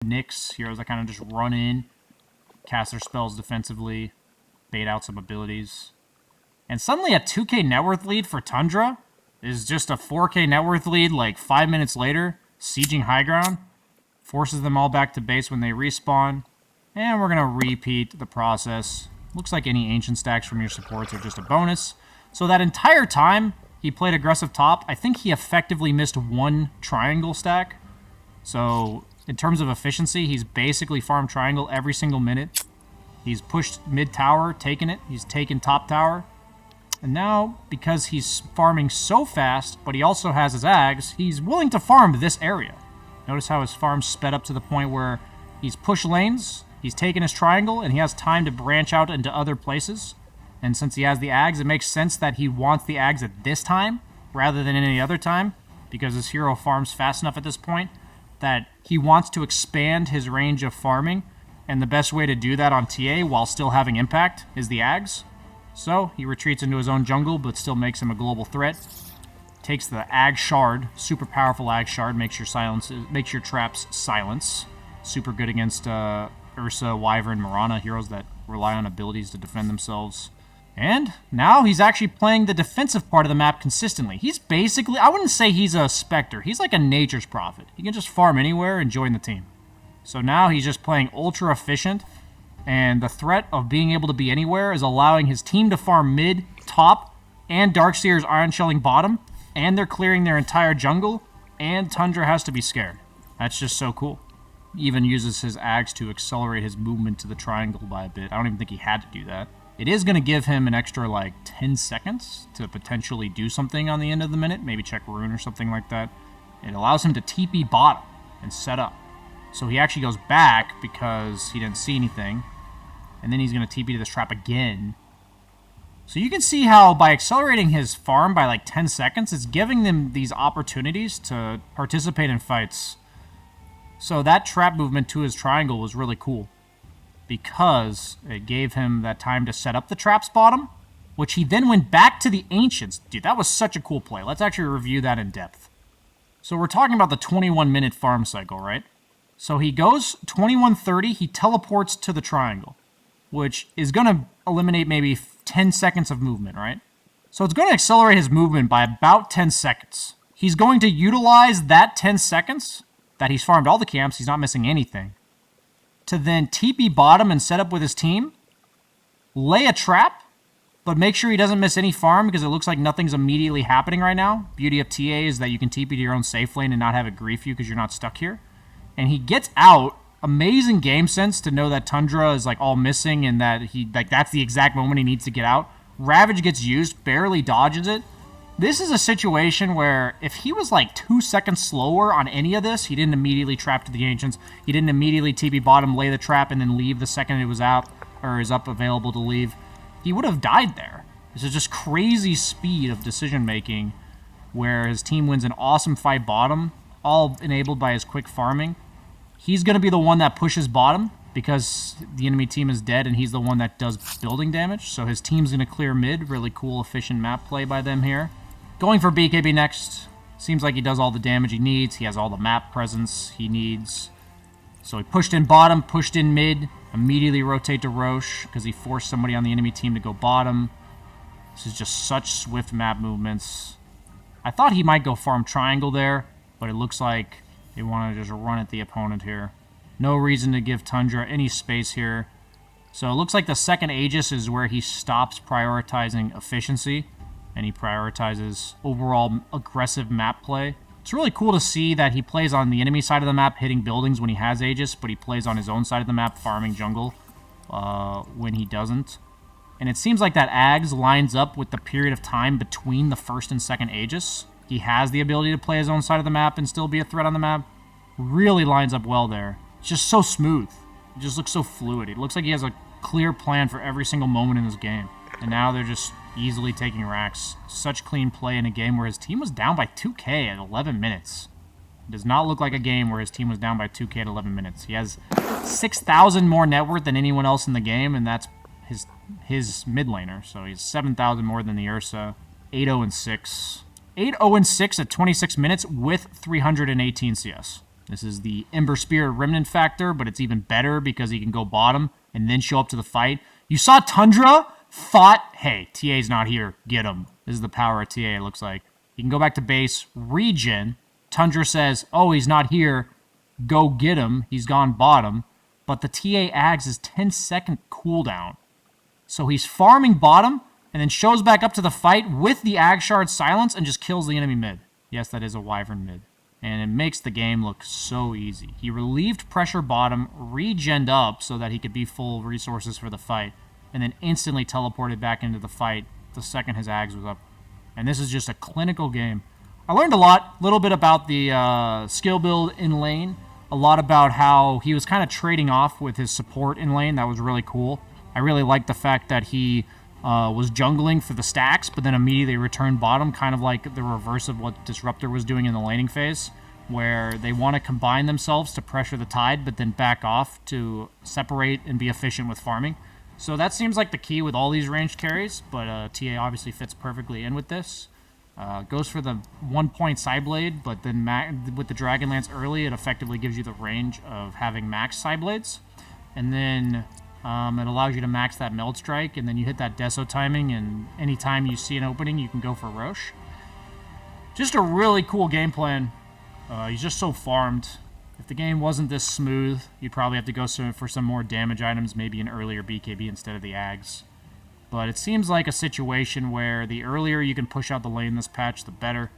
Nyx, heroes that kind of just run in, cast their spells defensively, bait out some abilities. And suddenly a 2k net worth lead for Tundra is just a 4k net worth lead like 5 minutes later, sieging high ground, forces them all back to base when they respawn, and we're going to repeat the process. Looks like any ancient stacks from your supports are just a bonus. So that entire time he played aggressive top, I think he effectively missed one triangle stack. So in terms of efficiency, he's basically farmed triangle every single minute. He's pushed mid tower, taken it. He's taken top tower. And now, because he's farming so fast, but he also has his ags, he's willing to farm this area. Notice how his farm's sped up to the point where he's pushed lanes, he's taken his triangle, and he has time to branch out into other places. And since he has the ags, it makes sense that he wants the ags at this time, rather than any other time, because his hero farms fast enough at this point that he wants to expand his range of farming, and the best way to do that on TA while still having impact is the ags. So he retreats into his own jungle, but still makes him a global threat. Takes the ag shard, super powerful ag shard, makes your traps silence. Super good against Ursa, Wyvern, Mirana, heroes that rely on abilities to defend themselves. And now he's actually playing the defensive part of the map consistently. He's basically, I wouldn't say he's a Spectre. He's like a Nature's Prophet. He can just farm anywhere and join the team. So now he's just playing ultra efficient, and the threat of being able to be anywhere is allowing his team to farm mid, top, and Darkseer's Iron Shelling bottom, and they're clearing their entire jungle, and Tundra has to be scared. That's just so cool. He even uses his axe to accelerate his movement to the triangle by a bit. I don't even think he had to do that. It is going to give him an extra, like, 10 seconds to potentially do something on the end of the minute. Maybe check rune or something like that. It allows him to TP bottom and set up. So he actually goes back because he didn't see anything. And then he's going to TP to this trap again. So you can see how by accelerating his farm by like 10 seconds, it's giving them these opportunities to participate in fights. So that trap movement to his triangle was really cool, because it gave him that time to set up the traps bottom, which he then went back to the Ancients. Dude, that was such a cool play. Let's actually review that in depth. So we're talking about the 21-minute farm cycle, right? So he goes 21:30, he teleports to the triangle, which is going to eliminate maybe 10 seconds of movement, right? So it's going to accelerate his movement by about 10 seconds. He's going to utilize that 10 seconds that he's farmed all the camps, he's not missing anything, to then TP bottom and set up with his team, lay a trap, but make sure he doesn't miss any farm because it looks like nothing's immediately happening right now. Beauty of TA is that you can TP to your own safe lane and not have it grief you because you're not stuck here. And he gets out. Amazing game sense to know that Tundra is like all missing and that that's the exact moment he needs to get out. Ravage gets used, barely dodges it. This is a situation where if he was like 2 seconds slower on any of this, he didn't immediately trap to the Ancients, he didn't immediately TP bottom, lay the trap, and then leave the second it was out, or is up available to leave, he would have died there. This is just crazy speed of decision making where his team wins an awesome fight bottom, all enabled by his quick farming. He's going to be the one that pushes bottom because the enemy team is dead and he's the one that does building damage. So his team's going to clear mid. Really cool, efficient map play by them here. Going for BKB next. Seems like he does all the damage he needs. He has all the map presence he needs. So he pushed in bottom, pushed in mid. Immediately rotate to Roche because he forced somebody on the enemy team to go bottom. This is just such swift map movements. I thought he might go farm triangle there, but it looks like they want to just run at the opponent here. No reason to give Tundra any space here. So it looks like the second Aegis is where he stops prioritizing efficiency and he prioritizes overall aggressive map play. It's really cool to see that he plays on the enemy side of the map hitting buildings when he has Aegis, but he plays on his own side of the map farming jungle when he doesn't. And it seems like that Ags lines up with the period of time between the first and second Aegis. He has the ability to play his own side of the map and still be a threat on the map. Really lines up well there. It's just so smooth. It just looks so fluid. It looks like he has a clear plan for every single moment in this game. And now they're just easily taking racks. Such clean play in a game where his team was down by 2k at 11 minutes. It does not look like a game where his team was down by 2k at 11 minutes. He has 6,000 more net worth than anyone else in the game, and that's his mid laner. So he's 7,000 more than the Ursa. 8-0-6. 8-0-6 at 26 minutes with 318 CS. This is the Ember Spirit Remnant factor, but it's even better because he can go bottom and then show up to the fight. You saw Tundra thought, hey, TA's not here. Get him. This is the power of TA, it looks like. He can go back to base, regen. Tundra says, oh, he's not here. Go get him. He's gone bottom. But the TA Ags is 10-second cooldown. So he's farming bottom and then shows back up to the fight with the Ag Shard silence and just kills the enemy mid. Yes, that is a Wyvern mid. And it makes the game look so easy. He relieved pressure bottom, regened up so that he could be full resources for the fight, and then instantly teleported back into the fight the second his Ags was up. And this is just a clinical game. I learned a little bit about the skill build in lane, a lot about how he was kind of trading off with his support in lane. That was really cool. I really liked the fact that he was jungling for the stacks, but then immediately returned bottom, kind of like the reverse of what Disruptor was doing in the laning phase, where they want to combine themselves to pressure the tide, but then back off to separate and be efficient with farming. So that seems like the key with all these ranged carries, but TA obviously fits perfectly in with this. Goes for the 1-point Psyblade, but then with the Dragonlance early, it effectively gives you the range of having max Psyblades. And then it allows you to max that Meld Strike, and then you hit that Deso timing, and anytime you see an opening, you can go for Roche. Just a really cool game plan. He's just so farmed. If the game wasn't this smooth, you'd probably have to go for some more damage items, maybe an earlier BKB instead of the Ags. But it seems like a situation where the earlier you can push out the lane this patch, the better.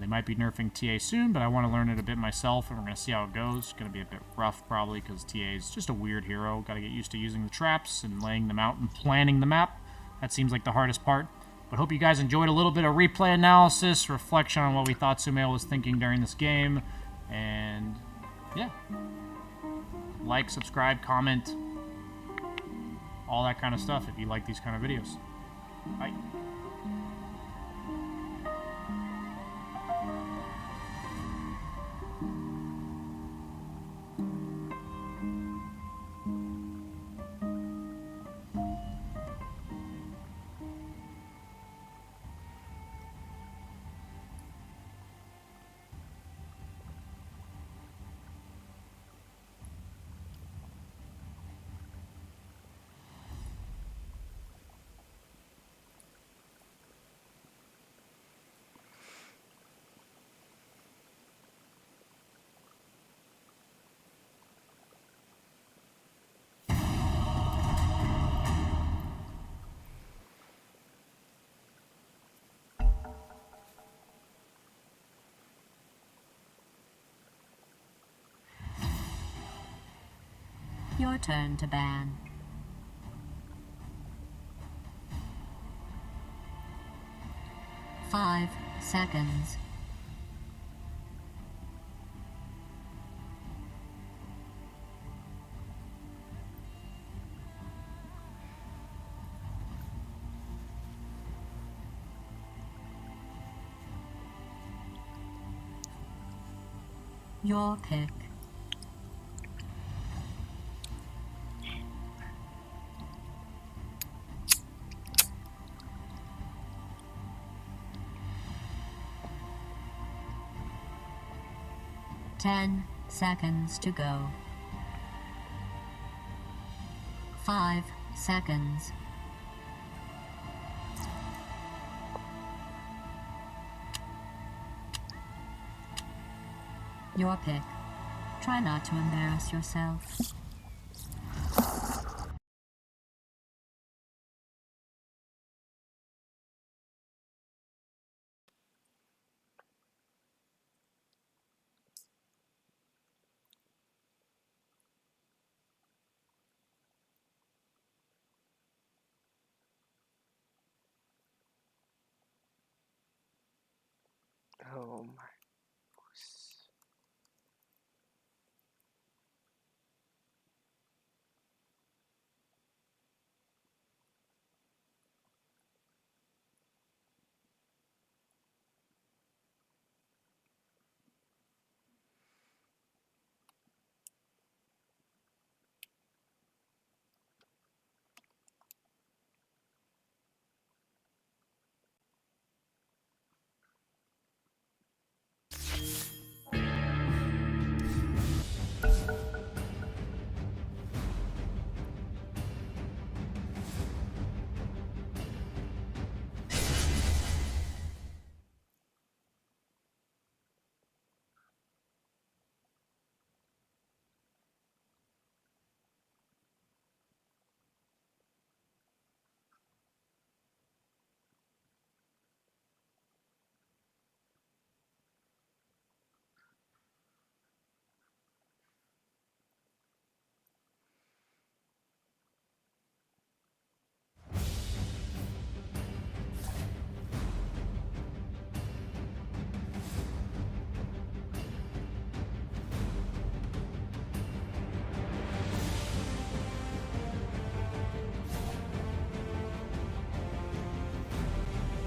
They might be nerfing TA soon, but I want to learn it a bit myself, and we're going to see how it goes. It's going to be a bit rough, probably, because TA is just a weird hero. Got to get used to using the traps and laying them out and planning the map. That seems like the hardest part. But hope you guys enjoyed a little bit of replay analysis, reflection on what we thought Sumail was thinking during this game. And, yeah. Like, subscribe, comment, all that kind of stuff if you like these kind of videos. Bye. Your turn to ban. Five seconds. Your pick. 10 seconds to go. 5 seconds. Your pick. Try not to embarrass yourself. Oh my